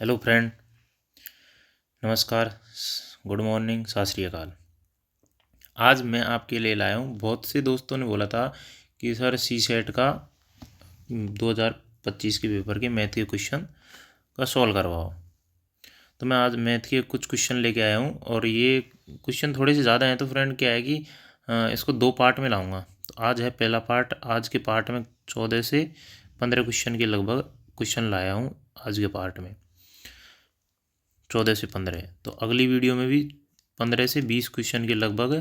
Hello friend, नमस्कार, good morning, सत श्री अकाल। आज मैं आपके लिए लाया हूँ। बहुत से दोस्तों ने बोला था कि सर सी सेट का 2025 के पेपर के मैथ के क्वेश्चन का सॉल्व करवाओ। तो मैं आज मैथ के कुछ क्वेश्चन लेके आया हूँ और ये क्वेश्चन थोड़े से ज़्यादा हैं। तो फ्रेंड क्या है कि इसको दो पार्ट में लाऊंगा। तो आज है पहला पार्ट। आज के पार्ट में 14 से 15 क्वेश्चन के लगभग क्वेश्चन लाया हूँ। आज के पार्ट में 14 से 15, तो अगली वीडियो में भी 15 से 20 क्वेश्चन के लगभग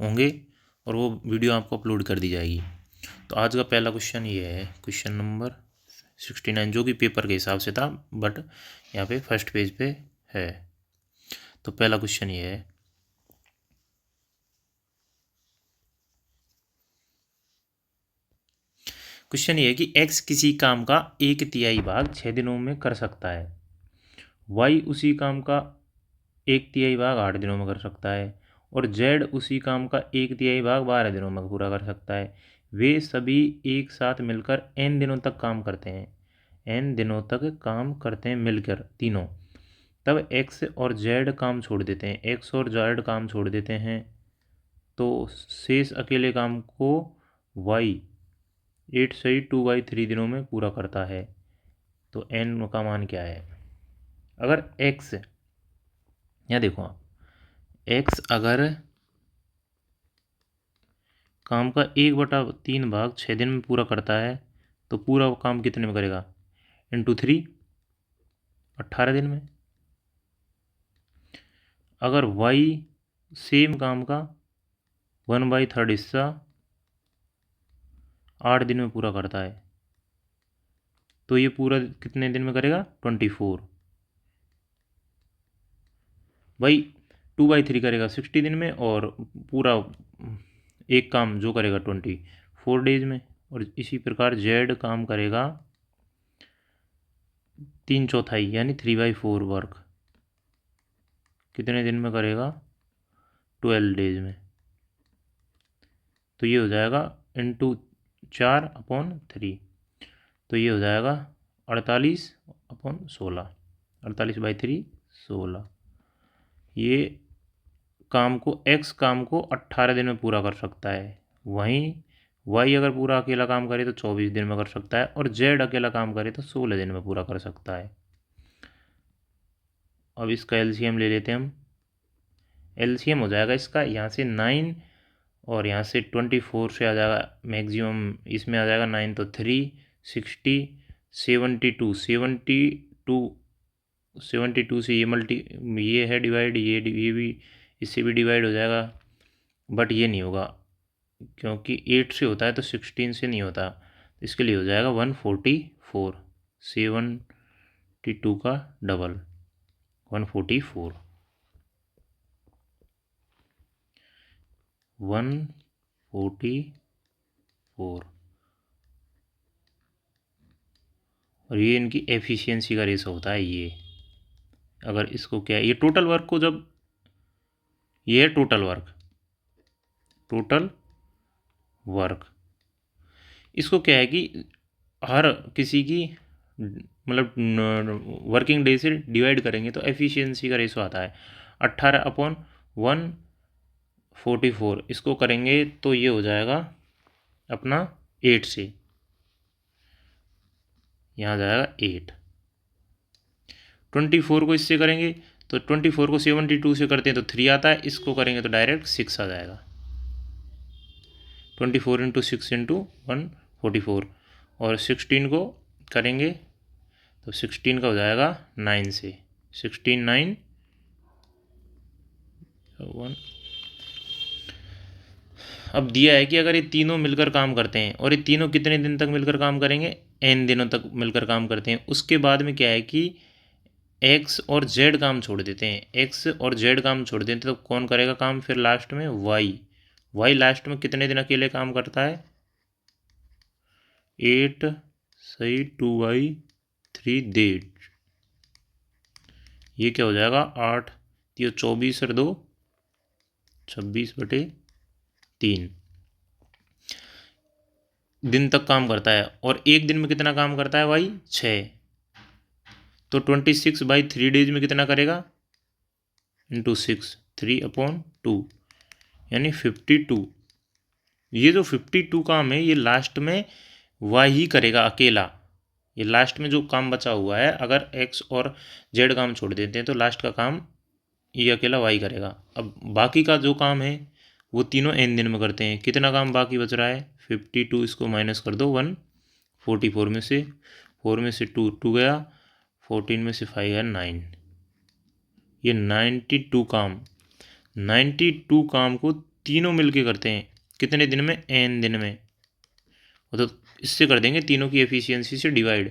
होंगे और वो वीडियो आपको अपलोड कर दी जाएगी। तो आज का पहला क्वेश्चन ये है, क्वेश्चन नंबर 69, जो कि पेपर के हिसाब से था बट यहाँ पे फर्स्ट पेज पे है। तो पहला क्वेश्चन ये है, क्वेश्चन ये है कि x किसी काम का 1/3 भाग 6 दिनों में कर सकता है, y उसी काम का 1/3 भाग 8 दिनों में कर सकता है और z उसी काम का 1/3 भाग 12 दिनों में पूरा कर सकता है। वे सभी एक साथ मिलकर n दिनों तक काम करते हैं, n दिनों तक काम करते हैं मिलकर तीनों। तब x और z काम छोड़ देते हैं, x और z काम छोड़ देते हैं, तो शेष अकेले काम को y 8 सही 2/3 दिनों में पूरा करता है। तो n का मान क्या है? अगर x, यहाँ देखो आप, x अगर काम का 1/3 भाग 6 दिन में पूरा करता है तो पूरा काम कितने में करेगा? इंटू 3, 18 दिन में। अगर y सेम काम का 1/3 हिस्सा 8 दिन में पूरा करता है तो ये पूरा कितने दिन में करेगा? 24। भाई 2/3 करेगा 60 दिन में और पूरा एक काम जो करेगा 24 डेज में। और इसी प्रकार z काम करेगा 3/4 यानी 3/4 वर्क कितने दिन में करेगा? 12 डेज में। तो ये हो जाएगा इंटू 4/3, तो ये हो जाएगा 48/16, 48/3 16। ये काम को x काम को 18 दिन में पूरा कर सकता है, वहीं y अगर पूरा अकेला काम करे तो 24 दिन में कर सकता है और z अकेला काम करे तो 16 दिन में पूरा कर सकता है। अब इसका एलसीएम ले लेते हैं हम। एलसीएम हो जाएगा इसका यहाँ से 9 और यहाँ से 24 से आ जाएगा मैक्सिमम, इसमें आ जाएगा 9 तो 3 60 72 72 से ये है डिवाइड, ये भी इससे भी डिवाइड हो जाएगा, बट ये नहीं होगा क्योंकि 8 से होता है तो 16 से नहीं होता। इसके लिए हो जाएगा 144, 72 का डबल 144, 144। और ये इनकी एफिशिएंसी का रेशो होता है। ये अगर इसको क्या है, ये टोटल वर्क को जब, ये है टोटल वर्क, इसको क्या है कि हर किसी की मतलब वर्किंग डे से डिवाइड करेंगे तो एफिशिएंसी का रेशो आता है 18/144। इसको करेंगे तो ये हो जाएगा अपना 8 से, यहाँ जाएगा 8। 24 को इससे करेंगे तो 24 को 72 से करते हैं तो 3 आता है, इसको करेंगे तो डायरेक्ट 6 आ जाएगा। 24 इंटू 6 इंटू 144 और 16 को करेंगे तो 16 का हो जाएगा 9 से, 16 9 1। अब दिया है कि अगर ये तीनों मिलकर काम करते हैं, और ये तीनों कितने दिन तक मिलकर काम करेंगे? n दिनों तक मिलकर काम करते हैं। उसके बाद में क्या है कि x और z काम छोड़ देते हैं, x और z काम छोड़ देते हैं तो कौन करेगा काम फिर लास्ट में? y लास्ट में कितने दिन अकेले काम करता है? 8 सही 2/3 डेज। ये क्या हो जाएगा? 8 ये 24 और 2 26/3। दिन तक काम करता है और एक दिन में कितना काम करता है वाई 6, तो 26/3 में कितना करेगा इंटू 6, 3/2 यानी 52। ये जो 52 काम है ये लास्ट में वाई ही करेगा अकेला। ये लास्ट में जो काम बचा हुआ है, अगर एक्स और जेड काम छोड़ देते हैं तो लास्ट का काम ये अकेला वाई करेगा। अब बाकी का जो काम है वो तीनों एन दिन में करते हैं। कितना काम बाकी बच रहा है 52, इसको माइनस कर दो 144 में से 4 में से 2 गया, 14 में से 5 गया 9। ये 92 काम को तीनों मिलके करते हैं कितने दिन में एन दिन में। तो इससे कर देंगे तीनों की एफिशिएंसी से डिवाइड,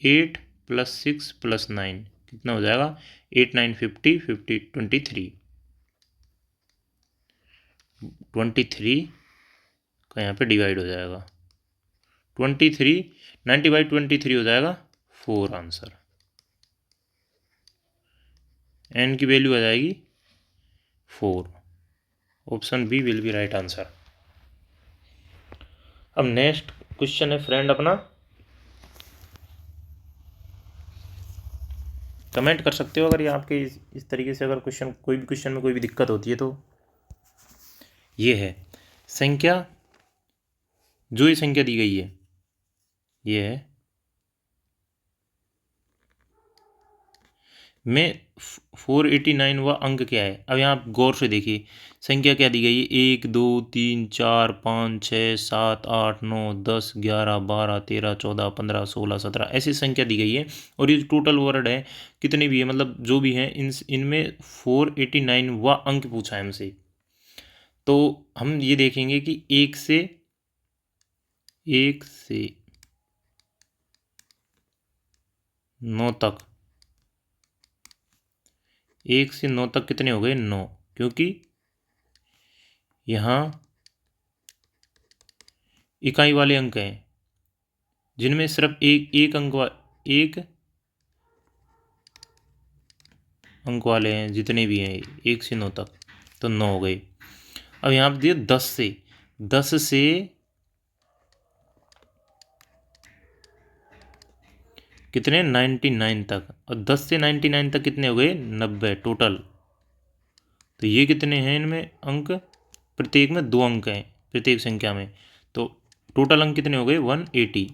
8 + 6 + 9 कितना हो जाएगा 8 9 50 50 23 का यहाँ पे डिवाइड हो जाएगा 23, 90/23 हो जाएगा 4 आंसर। एन की वैल्यू आ जाएगी 4। Option B will be right answer. अब नेक्स्ट क्वेश्चन है फ्रेंड अपना, कमेंट कर सकते हो अगर ये आपके इस तरीके से अगर क्वेश्चन कोई भी क्वेश्चन में कोई भी दिक्कत होती है तो। ये है संख्या, जो ये संख्या दी गई है ये है में 489 वा अंक क्या है। अब यहाँ आप गौर से देखिए संख्या क्या दी गई है 1 2 3 4 5 6 7 8 9 10 11 12 13 14 15 16 17 ऐसी संख्या दी गई है। और ये टोटल वर्ड है कितने भी है मतलब जो भी हैं इनमें 489 वा अंक पूछा है हमसे। तो हम ये देखेंगे कि 1 से 9 तक, 1 से 9 तक कितने हो गए 9, क्योंकि यहाँ इकाई वाले अंक हैं जिनमें सिर्फ एक अंक वाले हैं जितने भी हैं 1 से 9 तक, तो 9 हो गए। अब यहाँ पे दिए 10 से कितने 99 तक, और 10 से 99 तक कितने हो गए 90 टोटल। तो ये कितने हैं इनमें अंक, प्रत्येक में 2 अंक हैं प्रत्येक संख्या में, तो टोटल अंक कितने हो गए 180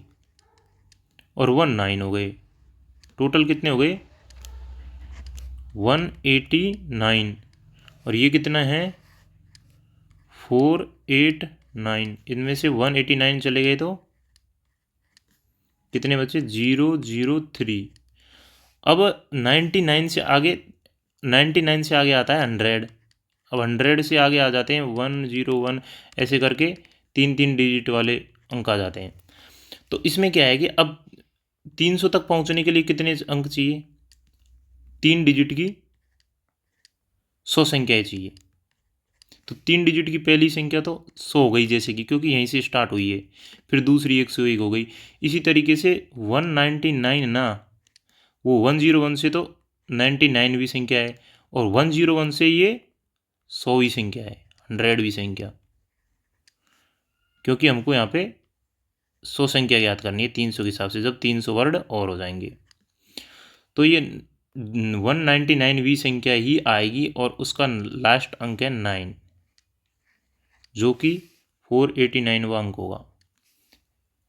और 19 हो गए। टोटल कितने हो गए 189 और ये कितना है 489। इनमें से 189 चले गए तो कितने बचे 003। अब 99 से आगे, 99 से आगे आता है 100। अब 100 से आगे आ जाते हैं 101, ऐसे करके 3 डिजिट वाले अंक आ जाते हैं। तो इसमें क्या है कि अब 300 तक पहुंचने के लिए कितने अंक चाहिए, 3 डिजिट की 100 संख्याएं चाहिए। तो 3 डिजिट की पहली संख्या तो 100 हो गई जैसे कि, क्योंकि यहीं से स्टार्ट हुई है, फिर दूसरी 101 हो गई। इसी तरीके से 199 ना, वो 101 से तो 99वीं संख्या है और 101 से ये 100वीं संख्या है, 100वीं संख्या, क्योंकि हमको यहाँ पे 100 संख्या याद करनी है 300 के हिसाब से, जब 300 वर्ड और हो जाएंगे तो ये 199वीं संख्या ही आएगी और उसका लास्ट अंक है 9, जो कि 489वां अंक होगा।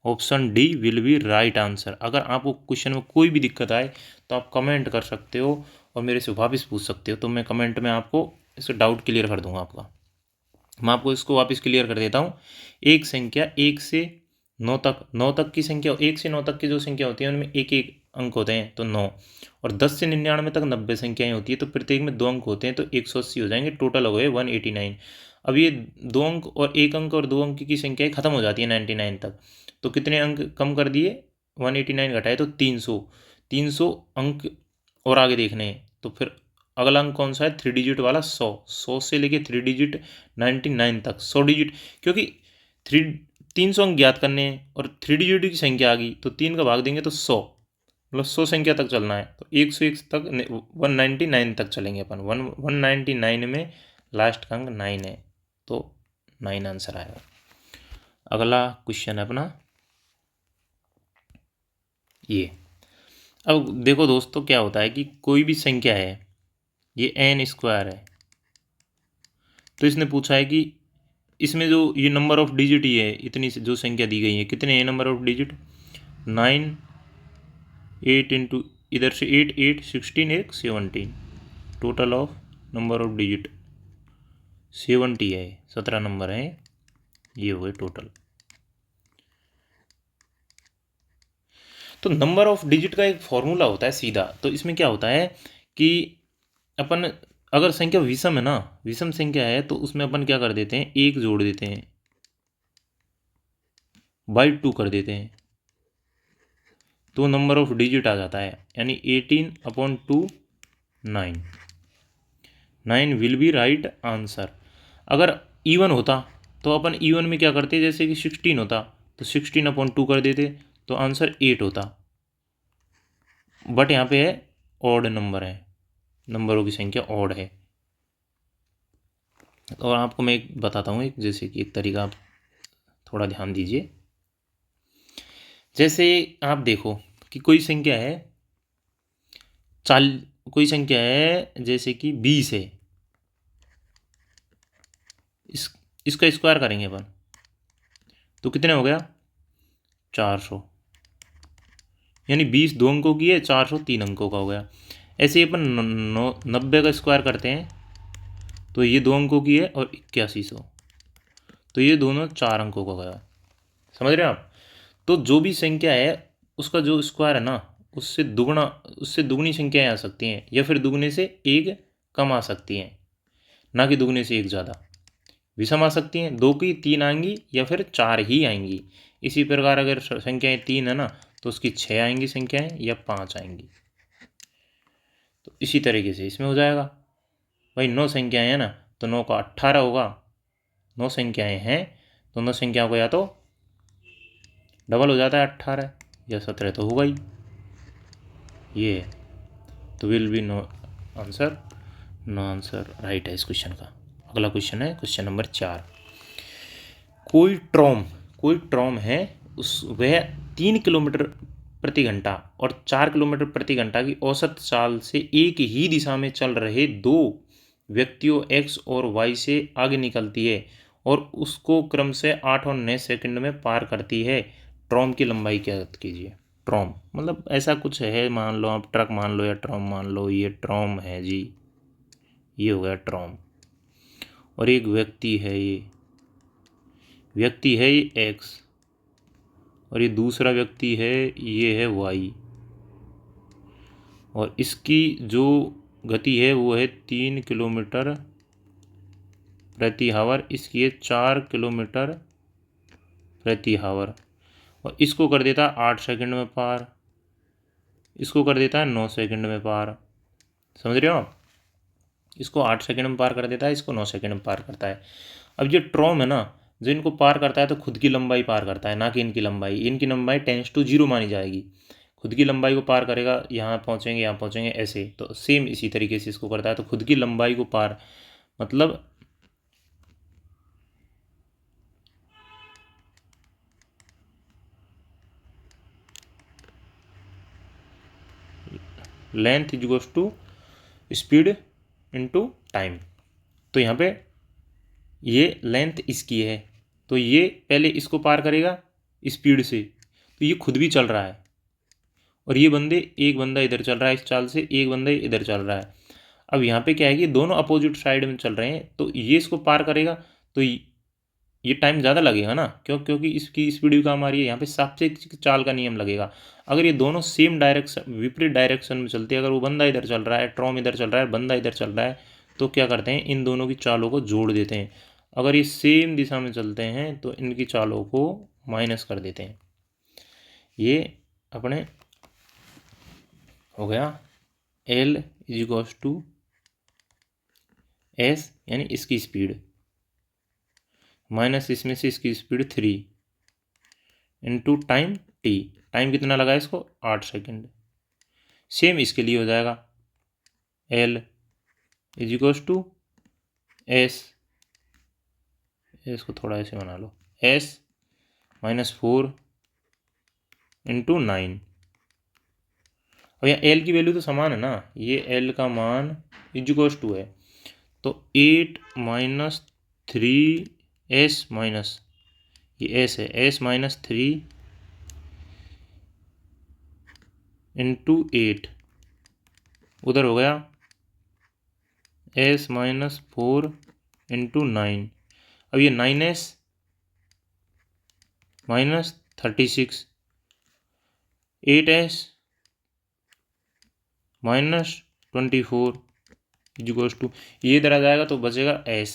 Option D will be right answer. अगर आपको क्वेश्चन में कोई भी दिक्कत आए तो आप कमेंट कर सकते हो और मेरे से वापस पूछ सकते हो, तो मैं कमेंट में आपको इसका डाउट क्लियर कर दूंगा आपका। मैं आपको इसको वापस क्लियर कर देता हूँ। एक संख्या 1 से 9 तक, 9 तक की संख्या, 1 से 9 तक की जो संख्या होती है उनमें एक एक अंक होते हैं तो 9, और 10 से 99 तक 90 संख्याएं होती है तो प्रत्येक में 2 अंक होते हैं तो 180 हो जाएंगे, टोटल हो गए 189। अब ये 2 अंक और 1 अंक और 2 अंक की संख्याएं खत्म हो जाती है 99 तक, तो कितने अंक कम कर दिए 189 घटाए तो 300 अंक और आगे देखने हैं। तो फिर अगला अंक कौन सा है 3 डिजिट वाला 100 से लेके 3 डिजिट 99 तक 100 डिजिट, क्योंकि 300 अंक ज्ञात करने हैं और 3 डिजिट की संख्या आ गई तो 3 का भाग देंगे तो 100, मतलब 100 संख्या तक चलना है तो 101 तक 199 तक चलेंगे अपन। 199 में लास्ट का अंक 9 है तो 9 आंसर आएगा। अगला क्वेश्चन है अपना ये अब देखो दोस्तों क्या होता है कि कोई भी संख्या है, ये n स्क्वायर है, तो इसने पूछा है कि इसमें जो ये नंबर ऑफ डिजिट ही है, इतनी जो संख्या दी गई है, कितने हैं नंबर ऑफ डिजिट? 9, 8 इंटू इधर से 8, 8, 16, एक 17, total of number of digit 70 है, 17 नंबर है, ये हुए टोटल। तो नंबर ऑफ डिजिट का एक फॉर्मूला होता है सीधा, तो इसमें क्या होता है कि अपन अगर संख्या विषम है ना, विषम संख्या है, तो उसमें अपन क्या कर देते हैं, एक जोड़ देते हैं, बाई 2 कर देते हैं, तो नंबर ऑफ डिजिट आ जाता है, यानी 18/2 9, 9 विल बी राइट आंसर। अगर इवन होता तो अपन इवन में क्या करते, जैसे कि 16 होता तो 16/2 कर देते, तो आंसर 8 होता। बट यहाँ पे है ऑड नंबर है, नंबरों की संख्या ऑड है। और आपको मैं एक बताता हूँ, एक जैसे कि एक तरीका, आप थोड़ा ध्यान दीजिए। जैसे आप देखो कि कोई संख्या है कोई संख्या है जैसे कि 20 है, इसका स्क्वायर करेंगे अपन, तो कितने हो गया? 400, यानी 20 दो अंकों की है, 400 3 अंकों का हो गया। ऐसे ही अपन 90 का स्क्वायर करते हैं, तो ये 2 अंकों की है और 8100, तो ये दोनों 4 अंकों का हो गया। समझ रहे हैं आप? तो जो भी संख्या है उसका जो स्क्वायर है ना, उससे दुगनी संख्याएं आ सकती हैं, या फिर दुगने से एक कम आ सकती हैं, ना कि दुगने से एक ज़्यादा। विषम आ सकती हैं, 2 की 3 आएंगी या फिर 4 ही आएंगी। इसी प्रकार अगर संख्याएं 3 है ना, तो उसकी 6 आएंगी संख्याएं या 5 आएंगी। तो इसी तरीके से इसमें हो जाएगा। भाई 9 संख्याएं हैं ना, तो 9 का 18 होगा, 9 संख्याएं हैं तो 9 संख्याओं को या तो डबल हो जाता है 18 या 17, तो होगा ही ये, तो will be no answer, no answer right है इस क्वेश्चन का। अगला क्वेश्चन है क्वेश्चन नंबर 4। कोई ट्रॉम है, वह 3 किलोमीटर प्रति घंटा और 4 किलोमीटर प्रति घंटा की औसत चाल से एक ही दिशा में चल रहे दो व्यक्तियों एक्स और वाई से आगे निकलती है और उसको क्रम से 8 और 9 सेकंड में पार करती है। ट्रॉम की लंबाई क्या कीजिए? ट्रॉम मतलब ऐसा कुछ है, मान लो आप ट्रक मान लो या ट्रॉम मान लो, ये ट्रॉम है जी, ये हो गया ट्रॉम। और एक व्यक्ति है, ये एक्स, और ये दूसरा व्यक्ति है, ये है वाई, और इसकी जो गति है वो है 3 किलोमीटर प्रति हावर, इसकी है 4 किलोमीटर प्रति हावर, और इसको कर देता है 8 सेकंड में पार, इसको कर देता है 9 सेकंड में पार। समझ रहे हो आप? इसको 8 सेकंड में पार कर देता है, इसको 9 सेकंड में पार करता है। अब ये ट्रॉम है ना, जो इनको पार करता है तो खुद की लंबाई पार करता है, ना कि इनकी लंबाई। इनकी लंबाई टेंस टू 0 मानी जाएगी, खुद की लंबाई को पार करेगा, यहाँ पहुँचेंगे ऐसे, तो सेम इसी तरीके से इसको करता है, तो खुद की लंबाई को पार मतलब length is equals to speed into time. तो यहाँ पे ये लेंथ इसकी है, तो ये पहले इसको पार करेगा स्पीड से, तो ये खुद भी चल रहा है, और ये एक बंदा इधर चल रहा है इस चाल से, एक बंदा इधर चल रहा है। अब यहाँ पे क्या है कि दोनों अपोजिट साइड में चल रहे हैं, तो ये इसको पार करेगा, तो ये टाइम ज़्यादा लगेगा ना, क्योंकि इसकी स्पीड भी कम आ रही है। यहाँ पे सापेक्ष चाल का नियम लगेगा। अगर ये दोनों सेम डायरेक्शन, विपरीत डायरेक्शन में चलते हैं, अगर वो बंदा इधर चल रहा है, ट्रॉम इधर चल रहा है, बंदा इधर चल रहा है, तो क्या करते हैं, इन दोनों की चालों को जोड़ देते हैं। अगर ये सेम दिशा में चलते हैं तो इनकी चालों को माइनस कर देते हैं। ये अपने हो गया L is equals to S, यानी इसकी स्पीड माइनस इसमें से इसकी speed 3 into time T. Time कितना लगा इसको? 8 सेकंड। सेम इसके लिए हो जाएगा, L is equals to S, इसको थोड़ा ऐसे बना लो, S -4 इंटू 9, और यहाँ एल की वैल्यू तो समान है ना, ये एल का मान इक्वल्स टू है, तो 8 माइनस 3s माइनस ये एस है, एस माइनस 3 इंटू 8 उधर हो गया एस माइनस 4 इंटू 9। अब ये 9s minus 36 8s minus 24 equals to, ये इधर आ जाएगा तो बचेगा s।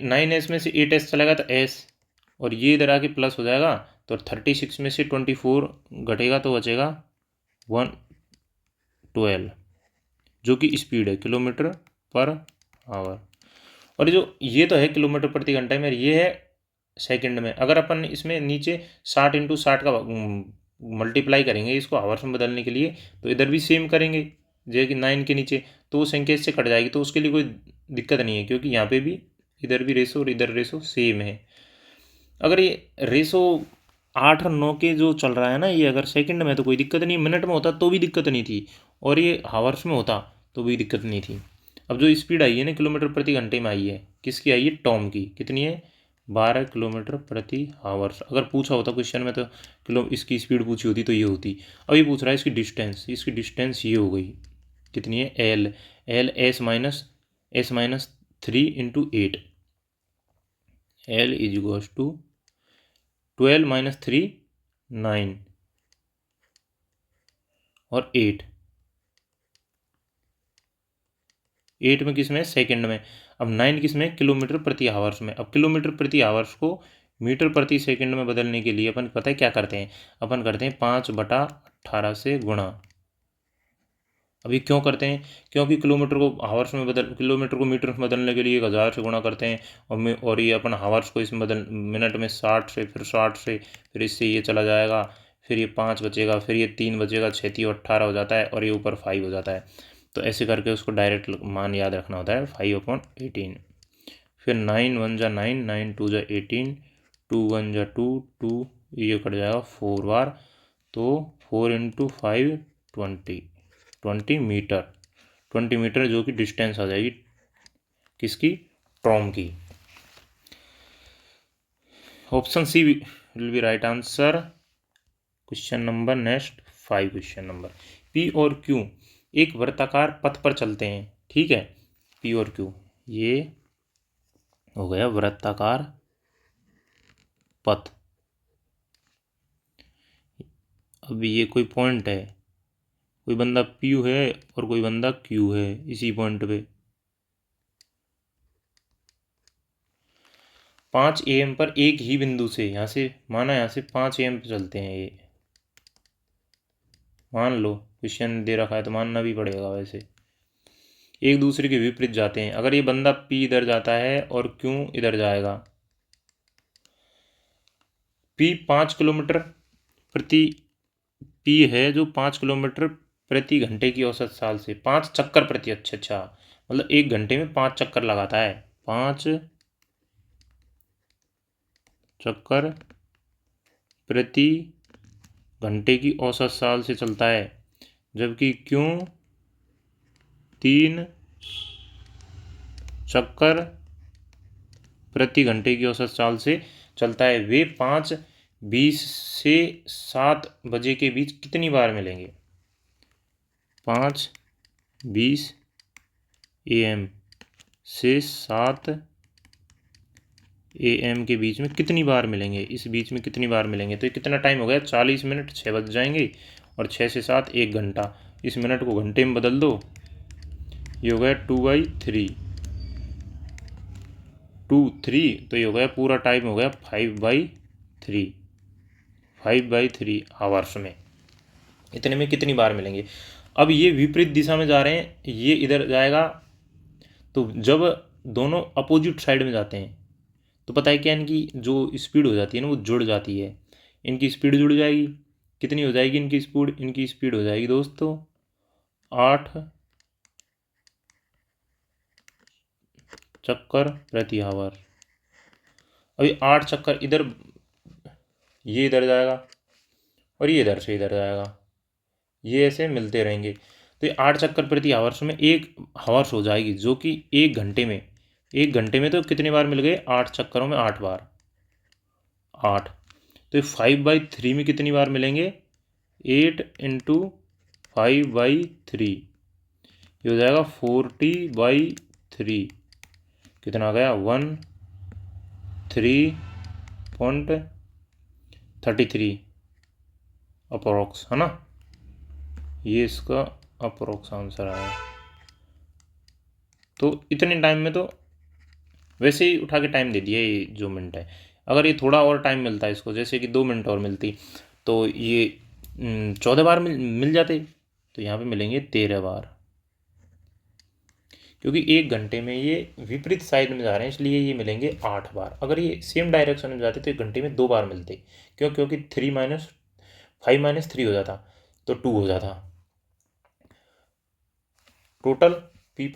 9s में से 8s चलेगा तो s, और ये इधर आके प्लस हो जाएगा, तो 36 में से 24 घटेगा तो बचेगा 112, जो कि स्पीड है किलोमीटर पर आवर। और जो ये तो है किलोमीटर प्रति घंटे में, ये है सेकंड में। अगर अपन इसमें नीचे 60 इंटू 60 का मल्टीप्लाई करेंगे इसको आवर्स में बदलने के लिए, तो इधर भी सेम करेंगे जो कि 9 के नीचे, तो वो संख्या इससे कट जाएगी, तो उसके लिए कोई दिक्कत नहीं है, क्योंकि यहाँ पे भी इधर भी रेशो और इधर रेशो सेम है। अगर ये रेशो 8 और 9 के जो चल रहा है ना, ये अगर सेकंड में तो कोई दिक्कत नहीं, मिनट में होता तो भी दिक्कत नहीं थी, और ये हावर्स में होता तो भी दिक्कत नहीं थी। अब जो स्पीड आई है ना किलोमीटर प्रति घंटे में आई है, किसकी आई है, टॉम की। कितनी है, 12 किलोमीटर प्रति हावर्स। अगर पूछा होता क्वेश्चन में तो इसकी स्पीड पूछी होती तो ये होती। अब ये पूछ रहा है इसकी डिस्टेंस, इसकी डिस्टेंस ये हो गई, कितनी है, L. L S minus 3 into 8, L is equals to 12 minus 3 9 और 8 में किस में, सेकंड में। अब 9 किस में, किलोमीटर प्रति आवर्स में। अब किलोमीटर प्रति आवर्स को मीटर प्रति सेकंड में बदलने के लिए अपन पता है क्या करते हैं, अपन करते हैं 5/18 से गुणा। अभी क्यों करते हैं, क्योंकि किलोमीटर को हावर्स में किलोमीटर को मीटर में बदलने के लिए 1000 से गुणा करते हैं, और ये अपन हावर्स को इसमें मिनट में 60 से, फिर 60 से, फिर इससे ये चला जाएगा, फिर ये 5 बचेगा, फिर ये 3 बचेगा, 6 18 हो जाता है, और ये ऊपर 5 हो जाता है। तो ऐसे करके उसको डायरेक्ट मान याद रखना होता है, 5/18। फिर 9 1 जा 9, 9 2 जा 18, 2 1 जा 2, 2 ये कट जाएगा 4 बार, तो 4 इंटू 5 20 मीटर। 20 मीटर जो कि डिस्टेंस आ जाएगी किसकी, टॉम की। Option C will be right answer. Question number next 5, question number, P और क्यू एक वृत्ताकार पथ पर चलते हैं, ठीक है। पी और क्यू ये हो गया वृत्ताकार पथ। अब ये कोई पॉइंट है, कोई बंदा पी है और कोई बंदा क्यू है इसी पॉइंट पे। 5 AM पर एक ही बिंदु से, यहाँ से माना, यहाँ से 5 AM पे चलते हैं, ये मान लो क्वेश्चन दे रखा है तो मानना भी पड़ेगा। वैसे एक दूसरे के विपरीत जाते हैं। अगर ये बंदा पी इधर जाता है और क्यू इधर जाएगा, पी 5 किलोमीटर प्रति, पी है जो 5 किलोमीटर प्रति घंटे की औसत साल से 5 चक्कर प्रति, अच्छा मतलब 1 घंटे में 5 चक्कर लगाता है, 5 चक्कर प्रति घंटे की औसत साल से चलता है, जबकि क्यों 3 चक्कर प्रति घंटे की औसत साल से चलता है। वे 5:20 से 7 बजे के बीच कितनी बार मिलेंगे, 5:20 AM से 7 AM के बीच में कितनी बार मिलेंगे, इस बीच में कितनी बार मिलेंगे। तो ये कितना टाइम हो गया, 40 मिनट, 6 बज जाएंगे, और 6 से 7 1 घंटा। इस मिनट को घंटे में बदल दो, ये हो गया 2/3, 2/3, तो ये हो गया पूरा टाइम हो गया 5/3, 5/3 आवर्स में। इतने में कितनी बार मिलेंगे। अब ये विपरीत दिशा में जा रहे हैं, ये इधर जाएगा, तो जब दोनों अपोजिट साइड में जाते हैं तो पता है क्या, इनकी जो स्पीड हो जाती है ना वो जुड़ जाती है। इनकी स्पीड जुड़ जाएगी, कितनी हो जाएगी इनकी स्पीड हो जाएगी दोस्तों 8 चक्कर प्रति आवर। अभी 8 चक्कर इधर, ये इधर जाएगा और ये इधर से इधर जाएगा, ये ऐसे मिलते रहेंगे। तो ये 8 चक्कर प्रति आवर्स में 1 हावर्स हो जाएगी, जो कि 1 घंटे में तो कितने बार मिल गए, 8 चक्करों में 8 बार, 8। तो ये 5/3 में कितनी बार मिलेंगे, 8 इंटू 5/3, ये हो जाएगा 40/3, कितना आ गया 13.33 अप्रोक्स, है ना। ये इसका अप्रोक्स आंसर आया। तो इतने टाइम में तो वैसे ही उठा के टाइम दे दिया ये जो मिनट है। अगर ये थोड़ा और टाइम मिलता है इसको, जैसे कि 2 मिनट और मिलती, तो ये 14 बार मिल जाते। तो यहाँ पे मिलेंगे 13 बार, क्योंकि 1 घंटे में ये विपरीत साइड में जा रहे हैं, इसलिए ये मिलेंगे 8 बार। अगर ये सेम डायरेक्शन में जाते तो 1 घंटे में 2 बार मिलते। क्यों, क्योंकि 5 - 3 हो जाता तो 2 हो जाता। टोटल P +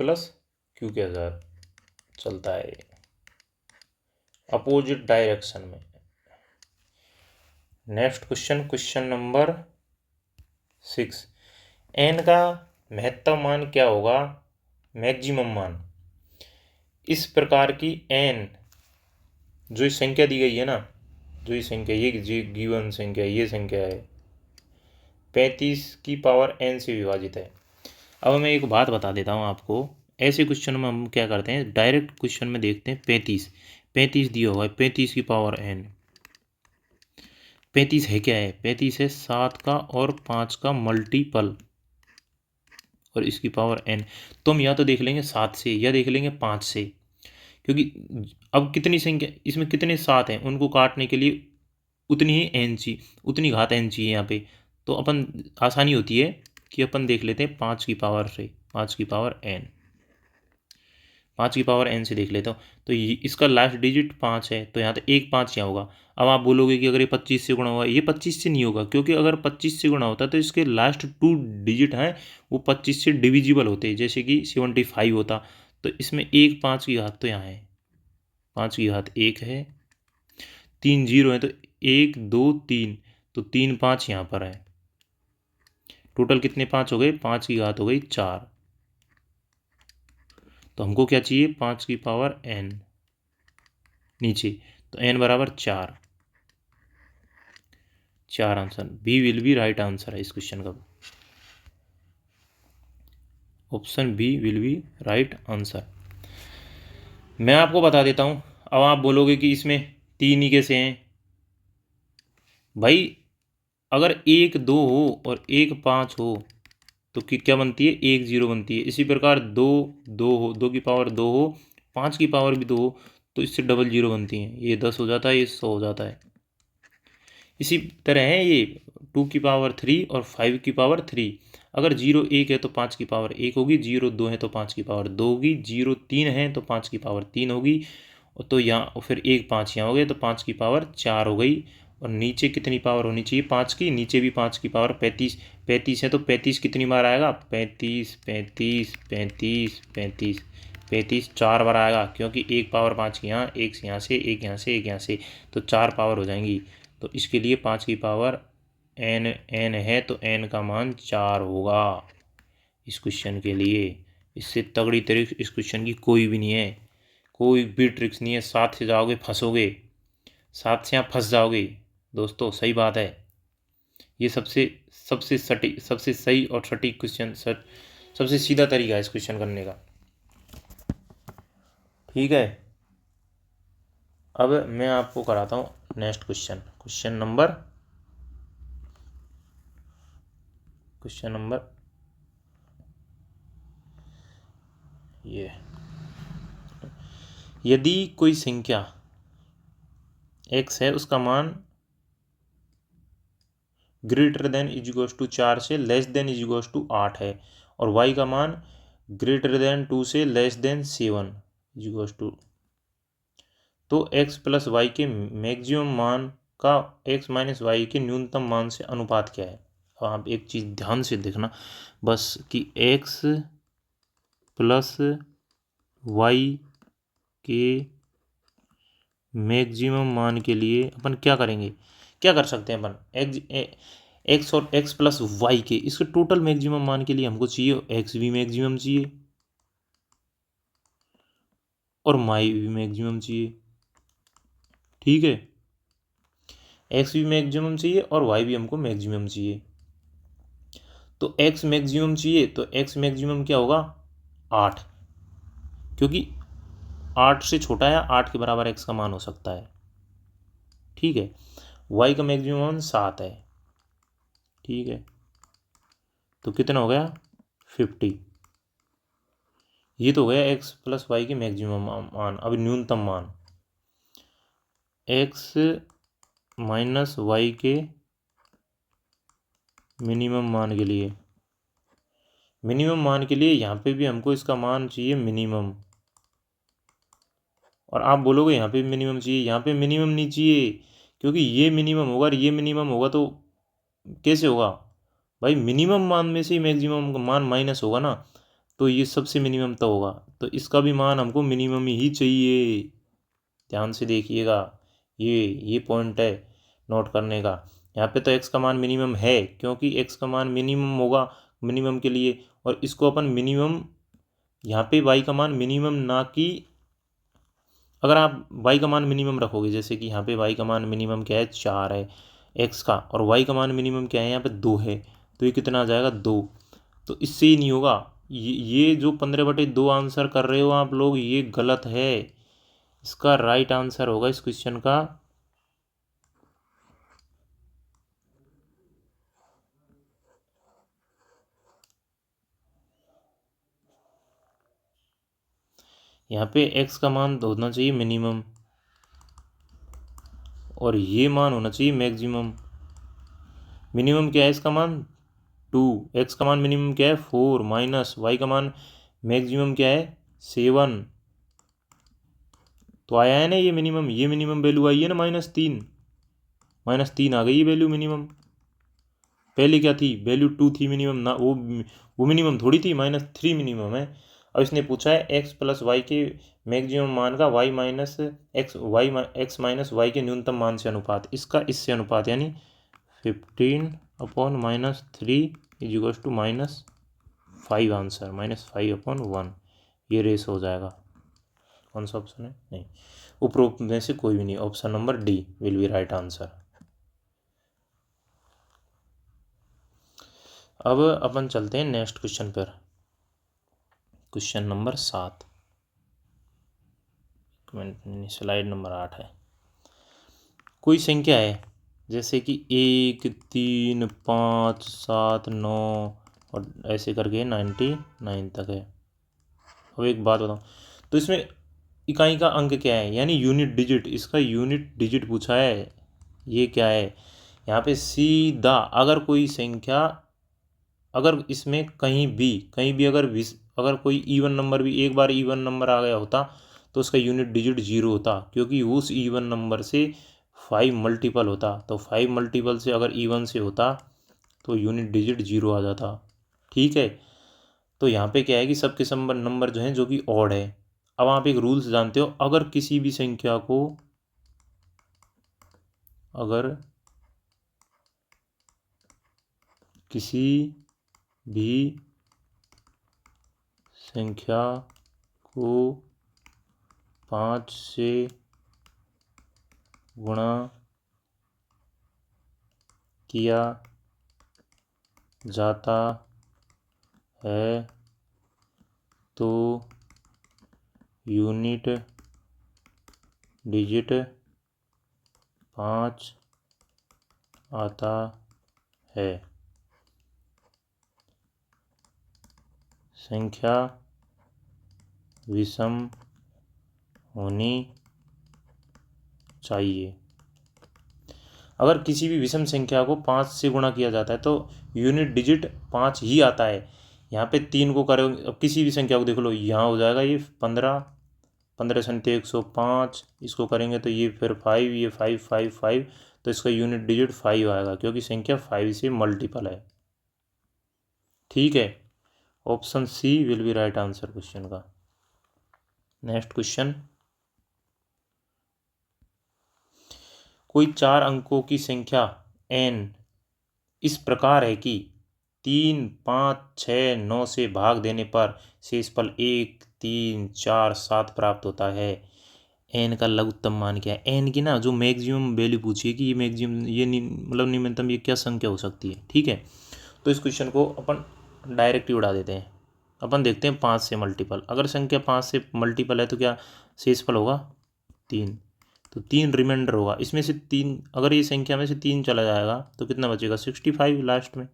Q के साथ चलता है अपोजिट डायरेक्शन में। नेक्स्ट क्वेश्चन नंबर 6, n का महत्तम मान क्या होगा, मैक्सिमम मान। इस प्रकार की n जो ये संख्या दी गई है ना, जो ये संख्या, ये गिवन संख्या, ये संख्या है 35 की पावर n से विभाजित है। अब मैं एक बात बता देता हूँ आपको, ऐसे क्वेश्चन में हम क्या करते हैं, डायरेक्ट क्वेश्चन में देखते हैं 35 दिया हुआ है, 35 की पावर n। 35 है क्या है, 35 है 7 का और 5 का मल्टीपल, और इसकी पावर n। तो हम या तो देख लेंगे 7 से या देख लेंगे 5 से, क्योंकि अब कितनी संख्या इसमें, कितने 7 हैं, उनको काटने के लिए उतनी ही n चाहिए, उतनी घात n चाहिए यहाँ पे। तो अपन आसानी होती है कि अपन देख लेते हैं 5 की पावर से, 5 की पावर n, 5 की पावर n से देख लेता हूँ। तो इसका लास्ट डिजिट 5 है, तो यहाँ तो 1 5 यहाँ होगा। अब आप बोलोगे कि अगर ये 25 से गुणा हुआ, ये 25 से नहीं होगा, क्योंकि अगर 25 से गुणा होता तो इसके लास्ट 2 डिजिट हैं वो 25 से डिविजिबल होते, जैसे कि 75 होता। तो इसमें 1 5 की घात तो यहाँ है, 5 की घात 1 है, 3 0 है, तो 1 2 3, तो 3 5 यहाँ पर है। टोटल कितने 5 हो गए, 5 की घात हो गई 4। तो हमको क्या चाहिए, 5 की पावर n नीचे, तो n बराबर 4 answer. B will be right answer है इस क्वेश्चन का, option B will be right answer. मैं आपको बता देता हूँ। अब आप बोलोगे कि इसमें 3 ही कैसे हैं भाई, अगर 1 2 हो और 1 5 हो तो क्या बनती है, 1 0 बनती है। इसी प्रकार 2 2 हो, 2 की पावर 2 हो, 5 की पावर भी 2 हो, तो इससे डबल 0 बनती है, ये 10 हो जाता है, ये 100 हो जाता है। इसी तरह है ये 2 की पावर 3 और 5 की पावर 3। अगर 0 1 है तो 5 की पावर 1 होगी, 0 2 है तो 5 की पावर 2 होगी, 0 3 है तो 5 की पावर 3 होगी, तो यहाँ फिर 1 5 यहाँ हो गए तो 5 की पावर 4 हो गई। और नीचे कितनी पावर होनी चाहिए 5 की, नीचे भी 5 की पावर 35 है, तो 35 कितनी बार आएगा, 35 35 35 35 35 4 बार आएगा, क्योंकि 1 पावर 5 की यहाँ, एक यहाँ से, एक यहाँ से, एक यहाँ से, तो 4 पावर हो जाएंगी। तो इसके लिए 5 की पावर n है, तो n का मान 4 होगा इस क्वेश्चन के लिए। इससे तगड़ी ट्रिक इस क्वेश्चन की कोई भी नहीं है, कोई भी ट्रिक्स नहीं है। 7 से जाओगे फंसोगे, 7 से आप फंस जाओगे दोस्तों, सही बात है। ये सबसे सबसे सटीक, सबसे सही और सटीक क्वेश्चन, सबसे सीधा तरीका है इस क्वेश्चन करने का, ठीक है। अब मैं आपको कराता हूँ नेक्स्ट क्वेश्चन नंबर ये, यदि कोई संख्या x है, उसका मान ग्रेटर देन इजिक्वल्स टू 4 से लेस देन इजिक्वल्स टू 8 है, और y का मान ग्रेटर देन 2 से लेस देन 7 इजिक्वल्स टू, तो x + y के मैक्सिमम मान का x - y के न्यूनतम मान से अनुपात क्या है। अब आप एक चीज़ ध्यान से देखना बस, कि x + y के मैक्सिमम मान के लिए अपन क्या करेंगे, क्या कर सकते हैं अपन, एक्स और एक्स प्लस वाई के इसके टोटल मैक्सिमम मान के लिए हमको चाहिए एक्स भी मैक्सिमम चाहिए और वाई भी मैक्सिमम चाहिए। ठीक है, एक्स भी मैक्सिमम चाहिए और वाई भी हमको मैक्सिमम चाहिए। तो एक्स मैक्सिमम चाहिए तो एक्स मैक्सिमम क्या होगा 8, क्योंकि 8 से छोटा या 8 के बराबर एक्स का मान हो सकता है। ठीक है, वाई का मैक्सिमम मान 7 है। ठीक है, तो कितना हो गया 50। ये तो हो गया एक्स प्लस वाई के मैक्सिमम मान। अब न्यूनतम मान एक्स माइनस वाई के मिनिमम मान के लिए, मिनिमम मान के लिए यहाँ पे भी हमको इसका मान चाहिए मिनिमम। और आप बोलोगे यहाँ पे मिनिमम चाहिए, यहाँ पे मिनिमम नहीं चाहिए, क्योंकि ये मिनिमम होगा और ये मिनिमम होगा तो कैसे होगा भाई, मिनिमम मान में से मैक्सिमम मान माइनस होगा ना, तो ये सबसे मिनिमम तो होगा, तो इसका भी मान हमको मिनिमम ही चाहिए। ध्यान से देखिएगा, ये पॉइंट है नोट करने का। यहाँ पे तो एक्स का मान मिनिमम है, क्योंकि एक्स का मान मिनिमम होगा मिनिमम के लिए, और इसको अपन मिनिमम, यहाँ पे वाई का मान मिनिमम ना कि, अगर आप वाई का मान मिनिमम रखोगे, जैसे कि यहाँ पे वाई का मान मिनिमम क्या है 4 है एक्स का, और वाई का मान मिनिमम क्या है यहाँ पे 2 है, तो ये कितना आ जाएगा 2। तो इससे ही नहीं होगा, ये जो 15/2 आंसर कर रहे हो आप लोग ये गलत है। इसका राइट आंसर होगा इस क्वेश्चन का यहाँ पे एक्स का मान तो होना चाहिए मिनिमम और ये मान होना चाहिए मैक्सिमम। मिनिमम क्या है इसका मान 2, एक्स का मान मिनिमम क्या है 4 माइनस वाई का मान मैक्सिमम क्या है 7। तो आया है ना ये मिनिमम वैल्यू आई है ना -3 आ गई ये वैल्यू मिनिमम। पहले क्या थी वैल्यू 2 थी मिनिमम ना, वो मिनिमम थोड़ी थी, -3 मिनिमम है। अब इसने पूछा है एक्स प्लस वाई के मैक्सिमम मान का एक्स माइनस वाई के न्यूनतम मान से अनुपात, इसका इससे अनुपात यानी 15/-3 इज टू -5 आंसर, -5/1 ये रेस हो जाएगा। कौन सा ऑप्शन है, नहीं उपरोक्त में से कोई भी नहीं, option number D will be right answer. अब अपन चलते हैं नेक्स्ट क्वेश्चन पर, क्वेश्चन नंबर 7, स्लाइड नंबर 8 है। कोई संख्या है जैसे कि 1, 3, 5, 7, 9 और ऐसे करके 99 तक है। अब एक बात बताओ, तो इसमें इकाई का अंक क्या है, यानी यूनिट डिजिट, इसका यूनिट डिजिट पूछा है। ये क्या है, यहाँ पे सीधा अगर कोई संख्या, अगर इसमें कहीं भी अगर कोई इवन नंबर भी एक बार इवन नंबर आ गया होता तो उसका यूनिट डिजिट 0 होता, क्योंकि उस इवन नंबर से 5 मल्टीपल होता, तो 5 मल्टीपल से अगर इवन से होता तो यूनिट डिजिट 0 आ जाता। ठीक है, तो यहाँ पे क्या है कि सबके सब नंबर जो हैं जो कि ऑड है। अब आप एक रूल्स जानते हो, अगर किसी भी संख्या को, अगर किसी भी संख्या को 5 से गुणा किया जाता है तो यूनिट डिजिट 5 आता है। संख्या विषम होनी चाहिए। अगर किसी भी विषम संख्या को 5 से गुणा किया जाता है तो यूनिट डिजिट 5 ही आता है। यहाँ पे 3 को करोगे, अब किसी भी संख्या को देख लो, यहाँ हो जाएगा ये 15, 15 संख्या 105, इसको करेंगे तो ये फिर 5, ये 5, 5, 5, तो इसका यूनिट डिजिट 5 आएगा, क्योंकि संख्या 5 से मल्टीपल है। ठीक है, option C will be right answer question का। नेक्स्ट क्वेश्चन, कोई 4 अंकों की संख्या n इस प्रकार है कि 3, 5, 6, 9 से भाग देने पर शेषफल 1, 3, 4, 7 प्राप्त होता है। एन का लघुत्तम मान क्या है? एन की ना जो मैक्सिमम वैल्यू पूछी है कि ये मैक्सिमम ये मतलब न्यूनतम ये क्या संख्या हो सकती है, ठीक है। तो इस क्वेश्चन को अपन डायरेक्ट ही उड़ा देते हैं। अपन देखते हैं 5 से मल्टीपल, अगर संख्या 5 से मल्टीपल है तो क्या शेषफल होगा 3, तो 3 रिमाइंडर होगा। इसमें से 3 अगर ये संख्या में से 3 चला जाएगा तो कितना बचेगा 65 लास्ट में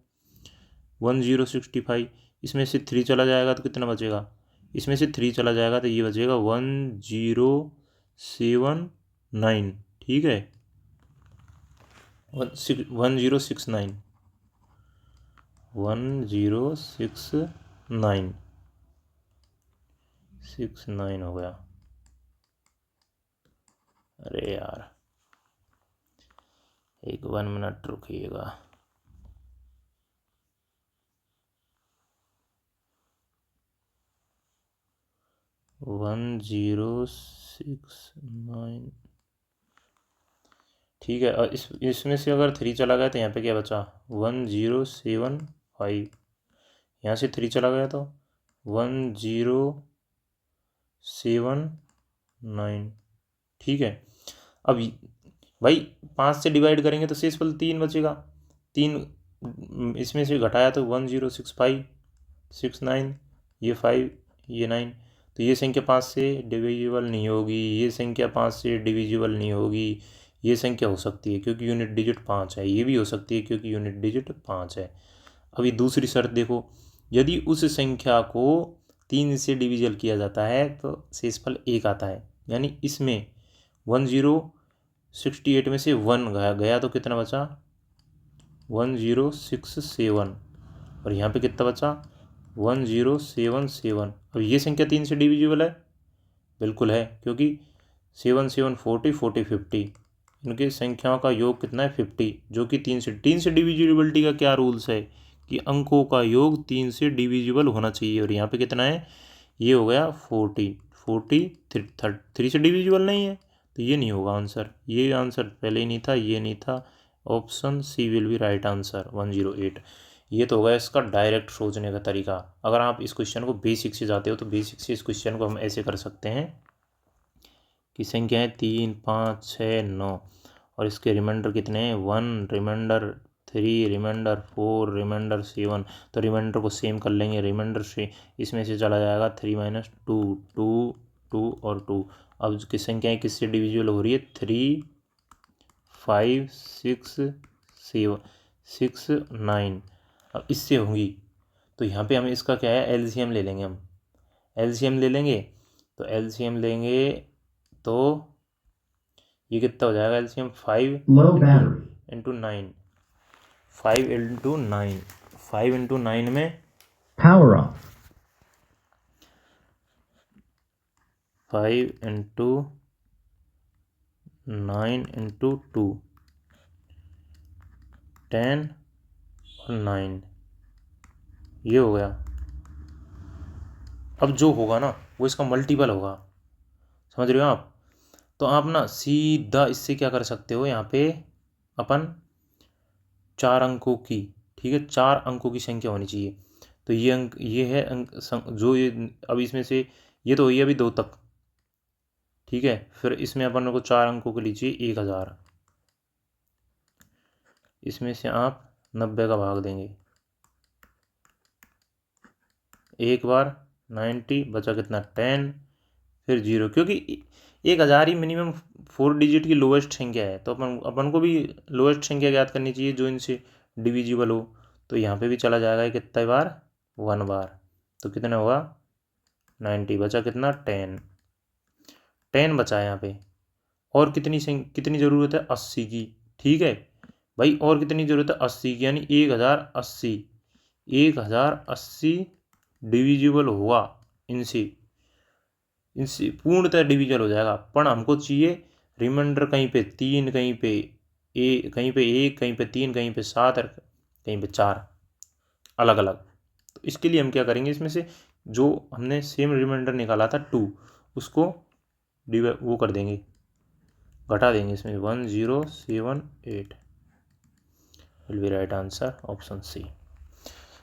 1065। इसमें से 3 चला जाएगा तो कितना बचेगा, इसमें से 3 चला जाएगा तो ये बचेगा 1079, ठीक है 1069 1069 हो गया। अरे यार एक 1 मिनट रुकिएगा। वन 1069 ठीक है। और इसमें से अगर 3 चला गया तो यहाँ पे क्या बचा 1075। यहाँ से 3 चला गया तो 1079, ठीक है। अब भाई 5 से डिवाइड करेंगे तो शेषफल 3 बचेगा। 3 इसमें से घटाया तो 1065 69, ये 5 ये 9, तो ये संख्या 5 से डिविजिबल नहीं होगी, ये संख्या 5 से डिविजिबल नहीं होगी। ये संख्या हो सकती है क्योंकि यूनिट डिजिट 5 है, ये भी हो सकती है क्योंकि यूनिट डिजिट 5 है। अभी दूसरी शर्त देखो, यदि उस संख्या को 3 से डिविजल किया जाता है तो शेषफल 1 आता है, यानी इसमें 1068 में से 1 गया तो कितना बचा 1067, और यहाँ पे कितना बचा 1077। अब ये संख्या 3 से डिविजिबल है, बिल्कुल है, क्योंकि 7 7 40 40 50, इनकी संख्याओं का योग कितना है 50, जो कि 3 से डिविजिबिलिटी का क्या रूल्स है कि अंकों का योग 3 से डिविजिबल होना चाहिए। और यहाँ पे कितना है, ये हो गया 40 3 से डिविजिबल नहीं है, तो ये नहीं होगा आंसर। ये आंसर पहले ही नहीं था, ये नहीं था। Option C will be right answer 108। ये तो होगा इसका डायरेक्ट सोचने का तरीका। अगर आप इस क्वेश्चन को बेसिक से जाते हो तो बेसिक से इस क्वेश्चन को हम ऐसे कर सकते हैं कि संख्याएँ 3, 5, 6, 9 और इसके रिमाइंडर कितने हैं 1 रिमाइंडर 3 रिमाइंडर 4 रिमाइंडर 7, तो रिमाइंडर को सेम कर लेंगे। रिमाइंडर से इसमें से चला जाएगा 3 - 2 2 2 और 2। अब की संख्याएँ किससे डिविजिबल हो रही है 3 5 6 7 6 9, अब इससे होंगी। तो यहाँ पे हमें इसका क्या है एलसीएम ले लेंगे, हम एलसीएम ले लेंगे। तो एलसीएम लेंगे तो ये कितना हो जाएगा एलसीएम 5 इंटू 9, 5 इंटू 9 में Power off. 5 इंटू 9 इंटू 2 10 और 9, ये हो गया। अब जो होगा ना वो इसका मल्टीपल होगा, समझ रहे हो आप। तो आप ना सीधा इससे क्या कर सकते हो, यहाँ पे अपन 4 अंकों की, ठीक है 4 अंकों की संख्या होनी चाहिए। तो ये अंक ये है जो ये अब इसमें से ये तो हुई अभी 2 तक, ठीक है। फिर इसमें अपन को 4 अंकों के लीजिए 1000, इसमें से आप 90 का भाग देंगे, एक बार 90 बचा कितना 10, फिर 0, क्योंकि 1000 ही मिनिमम 4 डिजिट की लोएस्ट संख्या है। तो अपन को भी लोएस्ट संख्या याद करनी चाहिए जो इनसे डिविजिबल हो। तो यहाँ पे भी चला जाएगा कितना बार 1 बार, तो कितना होगा 90, बचा कितना 10 बचा है यहाँ पे। और कितनी ज़रूरत है 80 की, ठीक है भाई। और कितनी ज़रूरत है 80 की, यानी 1080, 1080 डिविजिबल होगा इनसे, इनसे पूर्णतः डिविजन हो जाएगा। पर हमको चाहिए रिमाइंडर कहीं पे 3, कहीं पे कहीं पे 1, कहीं पे 3, कहीं पे 7 और कहीं पे 4 अलग अलग। तो इसके लिए हम क्या करेंगे, इसमें से जो हमने सेम रिमाइंडर निकाला था 2 उसको वो कर देंगे, घटा देंगे इसमें 1078। Will be right answer option C.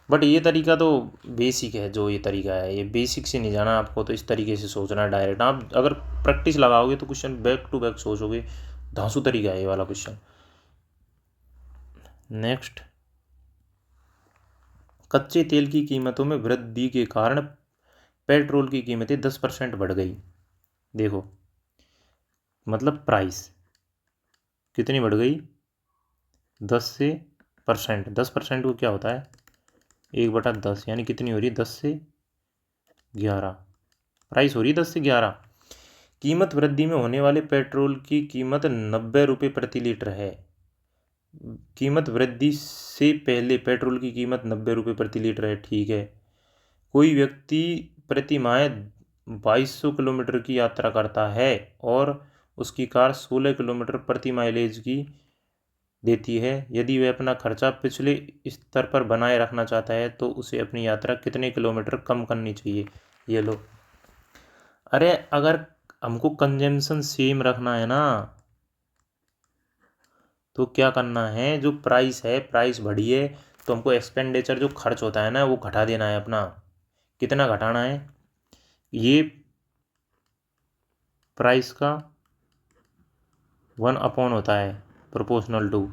But ये तरीका तो बेसिक है, जो ये तरीका है ये बेसिक से नहीं जाना आपको, तो इस तरीके से सोचना है डायरेक्ट। आप अगर प्रैक्टिस लगाओगे तो क्वेश्चन बैक टू बैक सोचोगे। धांसू तरीका है ये वाला क्वेश्चन। नेक्स्ट, कच्चे तेल की कीमतों में वृद्धि के कारण पेट्रोल की कीमतें 10% बढ़ गई। देखो मतलब प्राइस कितनी बढ़ गई, 10%। 10% को क्या होता है 1/10, यानी कितनी हो रही है 10 से 11। प्राइस हो रही है 10 से 11। कीमत वृद्धि में होने वाले पेट्रोल की कीमत 90 रुपये प्रति लीटर है। कीमत वृद्धि से पहले पेट्रोल की कीमत 90 रुपये प्रति लीटर है, ठीक है। कोई व्यक्ति प्रति माह 2200 किलोमीटर की यात्रा करता है और उसकी कार 16 किलोमीटर प्रति माइलेज की देती है। यदि वह अपना खर्चा पिछले स्तर पर बनाए रखना चाहता है तो उसे अपनी यात्रा कितने किलोमीटर कम करनी चाहिए। ये लो, अरे अगर हमको कंजम्पशन सेम रखना है ना, तो क्या करना है, जो प्राइस है प्राइस बढ़ी है तो हमको एक्सपेंडिचर जो खर्च होता है ना वो घटा देना है अपना। कितना घटाना है, ये प्राइस का 1 होता है प्रोपोर्शनल टू,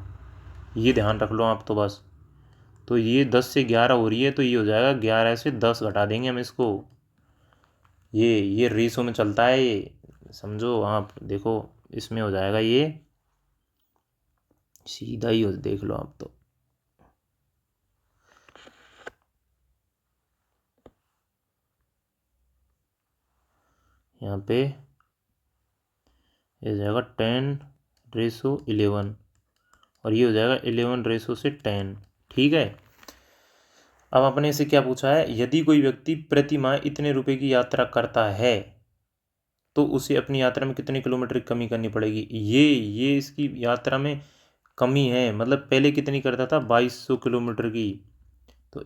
ये ध्यान रख लो आप तो बस। तो ये 10 से 11 हो रही है तो ये हो जाएगा 11 से 10 घटा देंगे हम इसको। ये रेशो में चलता है ये, समझो आप। देखो इसमें हो जाएगा ये सीधा ही हो, देख लो आप तो। यहाँ पे ये हो जाएगा 10:11 और ये हो जाएगा 11:10, ठीक है। अब अपने से क्या पूछा है, यदि कोई व्यक्ति प्रति माह इतने रुपए की यात्रा करता है तो उसे अपनी यात्रा में कितने किलोमीटर की कमी करनी पड़ेगी। ये इसकी यात्रा में कमी है, मतलब पहले कितनी करता था 2200 किलोमीटर की, तो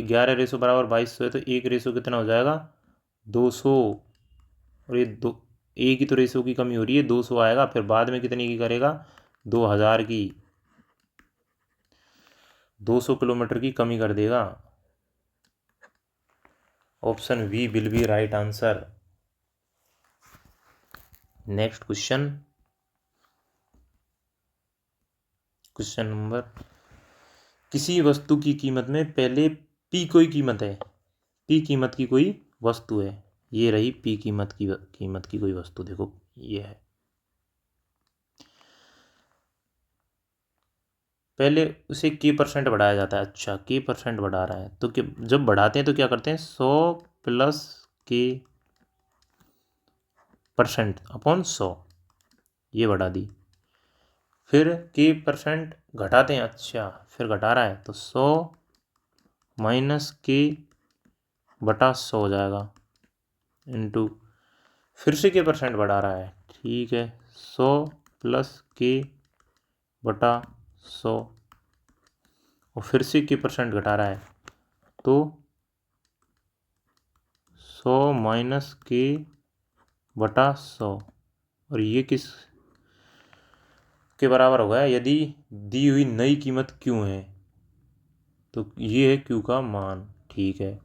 11 रेशो बराबर 2200 है, तो एक रेशो कितना हो जाएगा 200। और ये दो, एक ही तो रेशो की कमी हो रही है 200 आएगा, फिर बाद में कितने की करेगा 2000 की, 200 किलोमीटर की कमी कर देगा। Option B will be right answer. Next question, question number, किसी वस्तु की कीमत में पहले पी कोई कीमत है, पी कीमत की कोई वस्तु है। ये रही पी कीमत की कोई वस्तु, देखो ये है। पहले उसे k% बढ़ाया जाता है। अच्छा k% बढ़ा रहा है तो जब बढ़ाते हैं तो क्या करते हैं 100 + k%/100, ये बढ़ा दी। फिर k% घटाते हैं, अच्छा फिर घटा रहा है तो 100 - k/100 हो जाएगा इनटू, फिर से k% बढ़ा रहा है, ठीक है 100 + k/100 और फिर से k% घटा रहा है तो 100 - k/100 और ये किस के बराबर होगा, यदि दी हुई नई कीमत क्यों है तो ये है क्यू का मान, ठीक है।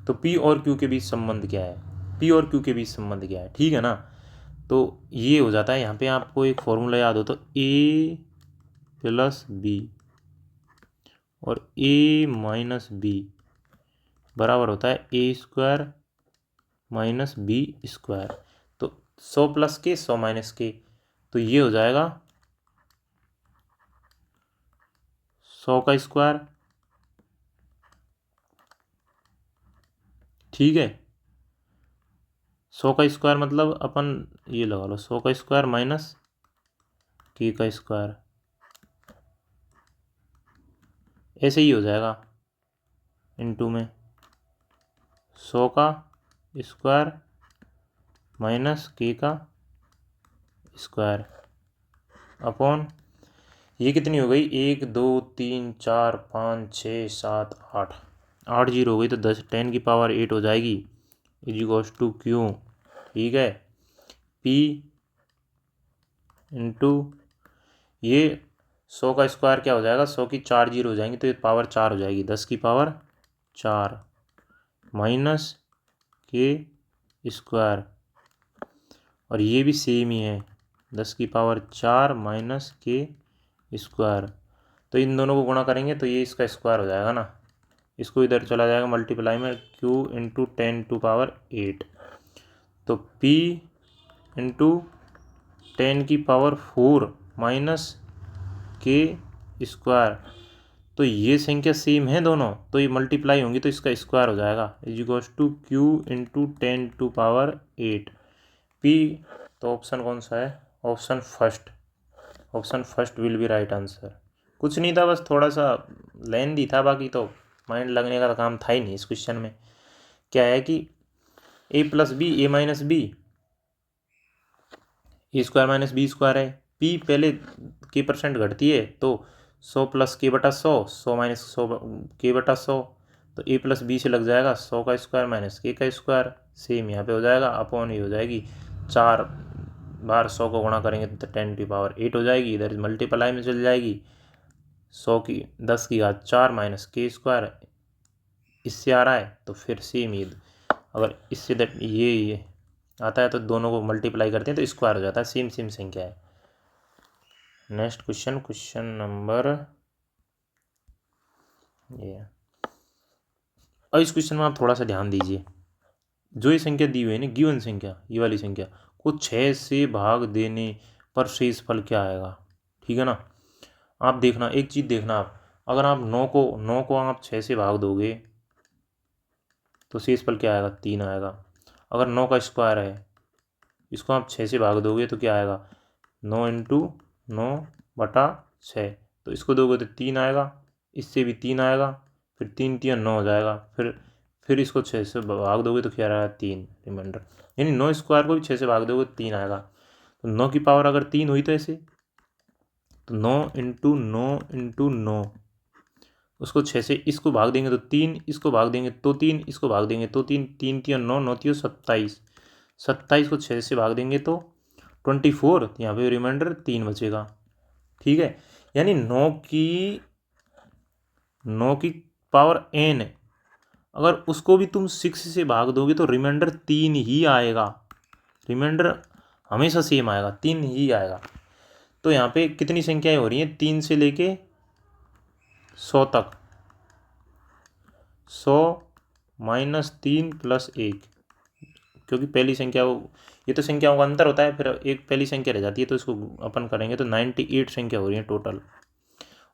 तो पी और क्यू के बीच संबंध क्या है, पी और क्यू के बीच संबंध क्या है, ठीक है ना। तो ये हो जाता है, यहाँ पे आपको एक फॉर्मूला याद हो तो a + b और a - b बराबर होता है a² - b²। तो 100 + k 100 - k, तो ये हो जाएगा 100 का स्क्वायर, ठीक है। 100 का स्क्वायर मतलब अपन ये लगा लो 100 का स्क्वायर - k का स्क्वायर, ऐसे ही हो जाएगा इनटू में 100 का स्क्वायर - k का स्क्वायर अपॉन, ये कितनी हो गई 1 2 3 4 5 6 7 8, 8 जीरो हो गई तो 10⁸ हो जाएगी = क्यू, ठीक है। P इनटू ये 100 का स्क्वायर क्या हो जाएगा, 100 की 4 जीरो हो जाएंगी तो ये पावर 4 हो जाएगी, 10 की पावर 4 माइनस के स्क्वायर, और ये भी सेम ही है, 10 की पावर 4 माइनस के स्क्वायर। तो इन दोनों को गुणा करेंगे तो ये इसका स्क्वायर हो जाएगा ना, इसको इधर चला जाएगा मल्टीप्लाई में, q इंटू 10⁸ तो p इंटू 10⁴ माइनस के स्क्वायर। तो ये संख्या सेम है दोनों, तो ये मल्टीप्लाई होंगी तो इसका स्क्वायर हो जाएगा, is equals to q into 10⁸ p। तो ऑप्शन कौन सा है, option first, option first will be right answer. कुछ नहीं था, बस थोड़ा सा लेंथी था, बाकी तो माइंड लगने का काम था ही नहीं इस क्वेश्चन में। क्या है कि a plus B, A minus B, A square minus B square है, p पहले के परसेंट घटती है तो 100 प्लस के बटा 100, 100 माइनस 100 के बटा 100, तो a प्लस बी से लग जाएगा 100 का स्क्वायर माइनस के का स्क्वायर, सेम यहाँ पे हो जाएगा, अपॉन ये हो जाएगी 4 बार 100 को गुणा करेंगे तो 10⁸ हो जाएगी, इधर मल्टीप्लाई में चल जाएगी, 100 की 10 की घात 4 माइनस के स्क्वायर, इससे आ रहा है तो फिर सेम ही, अगर इससे ये आता है तो दोनों को मल्टीप्लाई करते हैं तो स्क्वायर हो जाता है, सेम सेम संख्या है। नेक्स्ट क्वेश्चन, क्वेश्चन नंबर ये, अब इस क्वेश्चन में आप थोड़ा सा ध्यान दीजिए, जो ये संख्या दी हुई है ना, गिवन संख्या, ये वाली संख्या को 6 से भाग देने पर शेष फल क्या आएगा, ठीक है ना। आप देखना, एक चीज़ देखना, आप अगर आप 9 को आप 6 से भाग दोगे तो शेष फल क्या आएगा, 3 आएगा। अगर 9 का स्क्वायर है, इसको आप 6 से भाग दोगे तो क्या आएगा, 9 इंटू 9/6, तो इसको दोगे तो 3 आएगा, इससे भी 3 आएगा, फिर 3 3 9 हो जाएगा, फिर इसको 6 से भाग दोगे तो क्या आएगा, 3 रिमाइंडर, यानी 9 स्क्वायर को भी 6 से भाग दोगे तो 3 आएगा। तो 9 की पावर अगर 3 हुई तो ऐसे, तो 9 इंटू 9 उसको 6 से इसको भाग देंगे तो 3, इसको भाग देंगे तो 3, इसको भाग देंगे तो 3, 3 3 9, 9 3 27, 27 को 6 से भाग देंगे तो 24, यहाँ पे रिमाइंडर 3 बचेगा, ठीक है। यानी 9 की पावर n, अगर उसको भी तुम 6 से भाग दोगे तो रिमाइंडर 3 ही आएगा, रिमाइंडर हमेशा सेम आएगा, 3 ही आएगा। तो यहाँ पे कितनी संख्याएं हो रही हैं, 3 से लेके 100 तक, 100 माइनस 3 प्लस 1, क्योंकि पहली संख्या ये तो संख्याओं का अंतर होता है, फिर एक पहली संख्या रह जाती है तो इसको अपन करेंगे तो 98 संख्या हो रही है टोटल,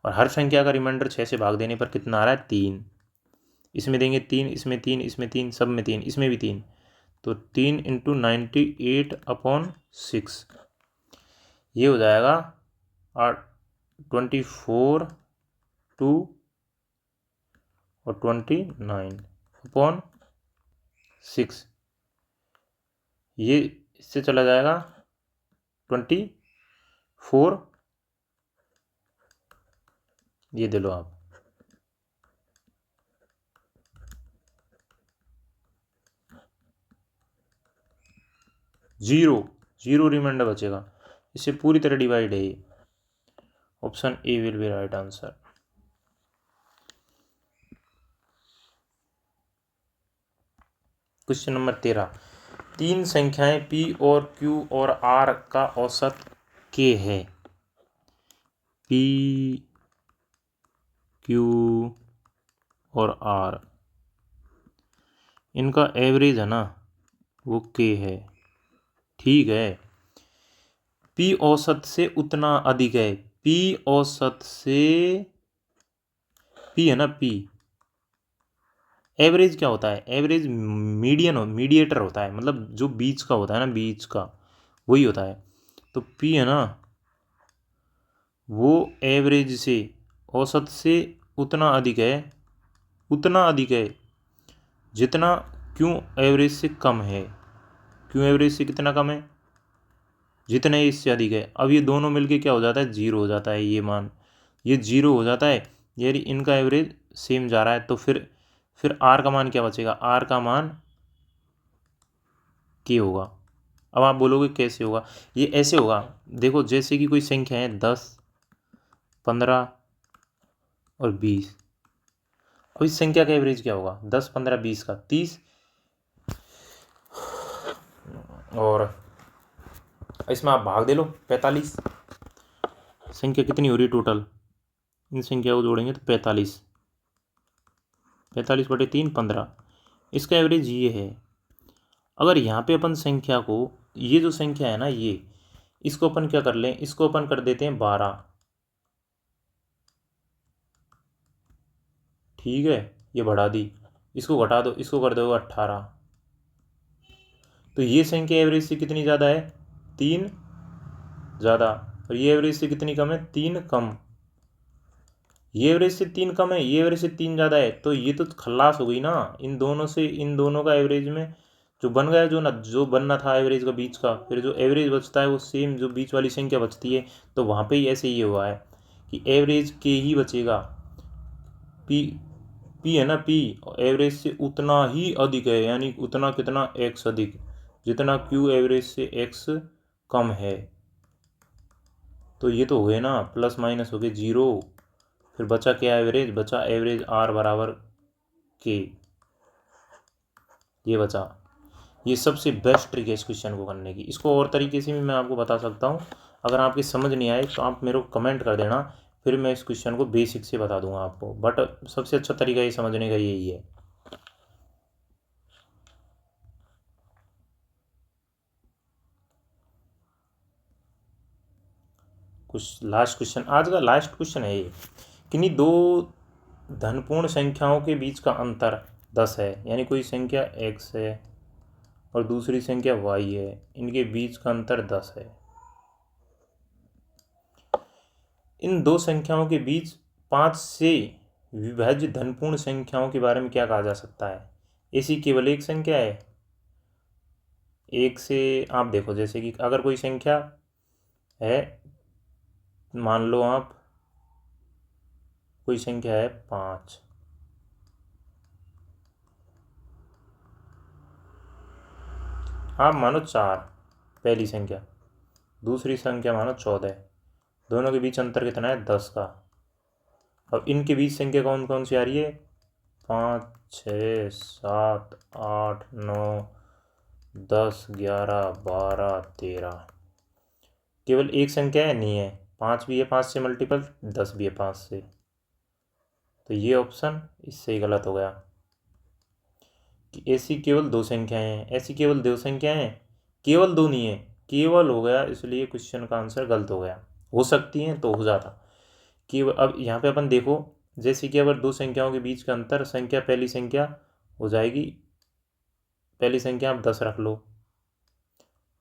और हर संख्या का रिमाइंडर 6 से भाग देने पर कितना आ रहा है, 3, इसमें देंगे 3, इसमें 3, इसमें 3, सब में 3, इसमें भी 3, तो 3 इंटू 98/6, ये हो जाएगा 24/2 और 29/6, ये इससे चला जाएगा 24, ये दे लो आप, जीरो रिमाइंडर बचेगा, इससे पूरी तरह डिवाइड है ये, option A will be right answer. Question number 13, 3 संख्याएं p और q और r का औसत k है, p q और r, इनका एवरेज है ना वो k है, ठीक है। p औसत से उतना अधिक है, p औसत से, p है ना, p एवरेज क्या होता है, एवरेज मीडिएटर होता है, मतलब जो बीच का होता है ना, बीच का वही होता है। तो p है ना, वो एवरेज से, औसत से उतना अधिक है, उतना अधिक है जितना क्यों एवरेज से कम है, क्यों एवरेज से कितना कम है, जितना इससे अधिक है। अब ये दोनों मिलके क्या हो जाता है, 0 हो जाता है, ये मान ये 0 हो जाता है, यानी इनका एवरेज सेम जा रहा है, तो फिर आर का मान क्या बचेगा, आर का मान के होगा। अब आप बोलोगे कैसे होगा, ये ऐसे होगा, देखो जैसे कि कोई संख्या है 10, 15 और 20। अब इस संख्या का एवरेज क्या होगा? 10, 15, 20 का 30, और इसमें आप भाग दे लो 45। संख्या कितनी हो रही टोटल? इन संख्या को जोड़ेंगे तो 45, 45/3 15। इसका एवरेज ये है। अगर यहाँ पे अपन संख्या को, ये जो संख्या है ना, ये इसको अपन क्या कर लें, इसको अपन कर देते हैं 12, ठीक है, ये बढ़ा दी, इसको घटा दो, इसको कर दो 18। तो ये संख्या एवरेज से कितनी ज़्यादा है? 3 ज़्यादा, और ये एवरेज से कितनी कम है? 3 कम। ये एवरेज से 3 कम है, ये एवरेज से 3 ज़्यादा है, तो ये तो खल्लास हो गई ना। इन दोनों से, इन दोनों का एवरेज में जो बन गया, जो बनना था एवरेज का बीच का, फिर जो एवरेज बचता है वो सेम जो बीच वाली संख्या बचती है। तो वहाँ पे ही ऐसे ही हुआ है कि एवरेज के ही बचेगा। पी है ना, पी एवरेज से उतना ही अधिक है, यानी उतना कितना? एक्स अधिक, जितना क्यू एवरेज से एक्स कम है। तो ये तो हो गए ना, प्लस माइनस हो गए 0। फिर बचा क्या? एवरेज बचा, एवरेज आर बराबर के, ये बचा। ये सबसे बेस्ट ट्रिक है इस क्वेश्चन को करने की। इसको और तरीके से भी मैं आपको बता सकता हूँ। अगर आपकी समझ नहीं आए तो आप मेरे को कमेंट कर देना, फिर मैं इस क्वेश्चन को बेसिक से बता दूंगा आपको, बट सबसे अच्छा तरीका ये समझने का यही है। कुछ लास्ट क्वेश्चन, आज का लास्ट क्वेश्चन है ये। किन्हीं दो धनपूर्ण संख्याओं के बीच का अंतर 10 है, यानी कोई संख्या x है और दूसरी संख्या y है, इनके बीच का अंतर 10 है। इन दो संख्याओं के बीच 5 से विभाज्य धनपूर्ण संख्याओं के बारे में क्या कहा जा सकता है? ऐसी केवल एक संख्या है। एक से आप देखो, जैसे कि अगर कोई संख्या है, मान लो आप कोई संख्या है 5, आप मानो 4 पहली संख्या, दूसरी संख्या मानो 14, दोनों के बीच अंतर कितना है? 10 का। अब इनके बीच संख्या कौन कौन सी आ रही है? 5, 6, 7, 8, 9, 10, 11, 12, 13। केवल एक संख्या है? नहीं है, 5 भी है 5 से मल्टीपल, 10 भी है 5 से। तो ये ऑप्शन इससे ही गलत हो गया कि ऐसी केवल दो संख्याएं हैं। ऐसी केवल दो संख्याएं हैं, केवल दो नहीं है, केवल हो गया, इसलिए क्वेश्चन का आंसर गलत हो गया। हो सकती हैं तो हो जाता केवल। अब यहाँ पे अपन देखो, जैसे कि अगर दो संख्याओं के बीच का अंतर, संख्या पहली संख्या हो जाएगी, पहली संख्या आप 10 रख लो,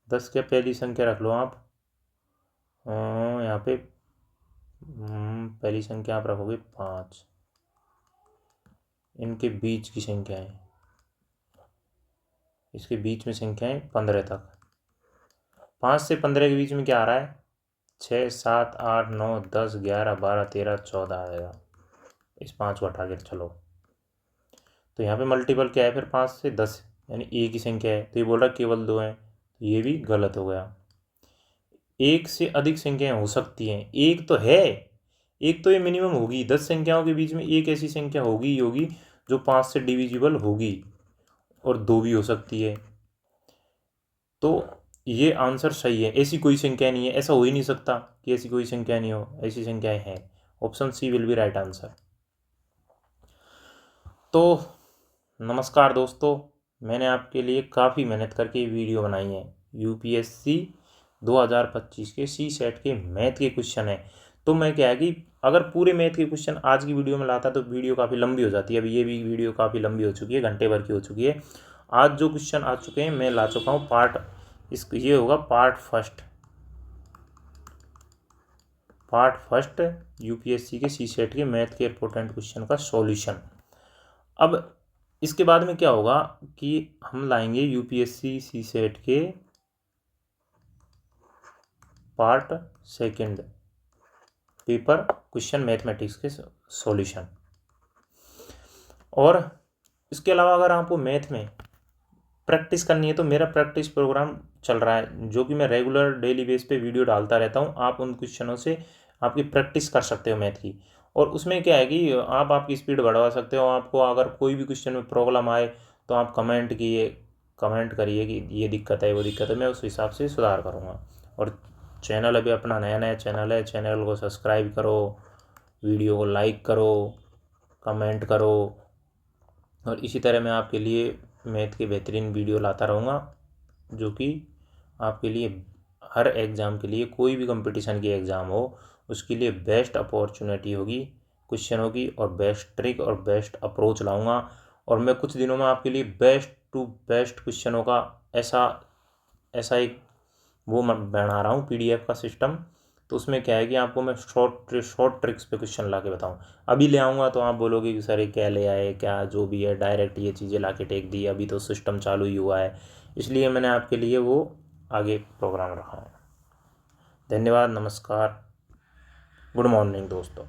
10 क्या पहली संख्या रख लो आप, यहाँ पे पहली संख्या आप रखोगे 5, इनके बीच की संख्याएं, इसके बीच में संख्याएं 15 तक। 5 से 15 के बीच में क्या आ रहा है? 6, 7, 8, 9, 10, 11, 12, 13, 14 आएगा। इस 5 को हटा के चलो, तो यहाँ पे मल्टीपल क्या है फिर? 5 से 10, यानी एक ही संख्या है, तो ये बोल रहा है केवल दो हैं, तो ये भी गलत हो गया। एक से अधिक संख्याएं हो सकती हैं, एक तो है, एक तो ये मिनिमम होगी। 10 संख्याओं के बीच में एक ऐसी संख्या होगी ही होगी जो 5 से डिविजिबल होगी, और 2 भी हो सकती है। तो ये आंसर सही है। ऐसी कोई संख्या नहीं है, ऐसा हो ही नहीं सकता कि ऐसी कोई संख्या नहीं हो, ऐसी संख्याएं हैं। Option C will be right answer. तो नमस्कार दोस्तों, मैंने आपके लिए काफ़ी मेहनत करके वीडियो बनाई है। यूपीएससी 2025 के सी सेट के मैथ के क्वेश्चन है। तो मैं क्या है कि अगर पूरे मैथ के क्वेश्चन आज की वीडियो में लाता तो वीडियो काफ़ी लंबी हो जाती है। अभी ये भी वीडियो काफ़ी लंबी हो चुकी है, घंटे भर की हो चुकी है। आज जो क्वेश्चन आ चुके हैं मैं ला चुका हूँ पार्ट, ये होगा पार्ट फर्स्ट यूपीएससी के सी सेट के मैथ के इंपॉर्टेंट क्वेश्चन का सॉल्यूशन। अब इसके बाद में क्या होगा कि हम लाएंगे यूपीएससी सी सेट के part second paper question mathematics के सॉल्यूशन। और इसके अलावा अगर आपको मैथ में प्रैक्टिस करनी है तो मेरा प्रैक्टिस प्रोग्राम चल रहा है, जो कि मैं रेगुलर डेली बेस पे वीडियो डालता रहता हूँ। आप उन क्वेश्चनों से आपकी प्रैक्टिस कर सकते हो मैथ की। और उसमें क्या है कि आप आपकी स्पीड बढ़वा सकते हो। आपको अगर कोई भी क्वेश्चन में प्रॉब्लम आए तो आप कमेंट करिए कि ये दिक्कत है वो दिक्कत है, मैं उस हिसाब से सुधार करूँगा। और चैनल अभी अपना नया नया चैनल है, चैनल को सब्सक्राइब करो, वीडियो को लाइक करो, कमेंट करो। और इसी तरह मैं आपके लिए मैथ के बेहतरीन वीडियो लाता रहूँगा, जो कि आपके लिए हर एग्ज़ाम के लिए, कोई भी कंपटीशन की एग्ज़ाम हो उसके लिए बेस्ट अपॉर्चुनिटी होगी क्वेश्चनों की, और बेस्ट ट्रिक और बेस्ट अप्रोच लाऊंगा। और मैं कुछ दिनों में आपके लिए बेस्ट टू बेस्ट क्वेश्चनों का ऐसा ऐसा एक वो मैं बना रहा हूँ PDF का सिस्टम। तो उसमें क्या है कि आपको मैं शॉर्ट ट्रिक्स पे क्वेश्चन ला के बताऊँ। अभी ले आऊँगा तो आप बोलोगे कि सर ये क्या ले आए, क्या जो भी है डायरेक्ट ये चीज़ें ला के टेक दी, अभी तो सिस्टम चालू ही हुआ है। इसलिए मैंने आपके लिए वो आगे प्रोग्राम रखा है। धन्यवाद, नमस्कार, गुड मॉर्निंग दोस्तों।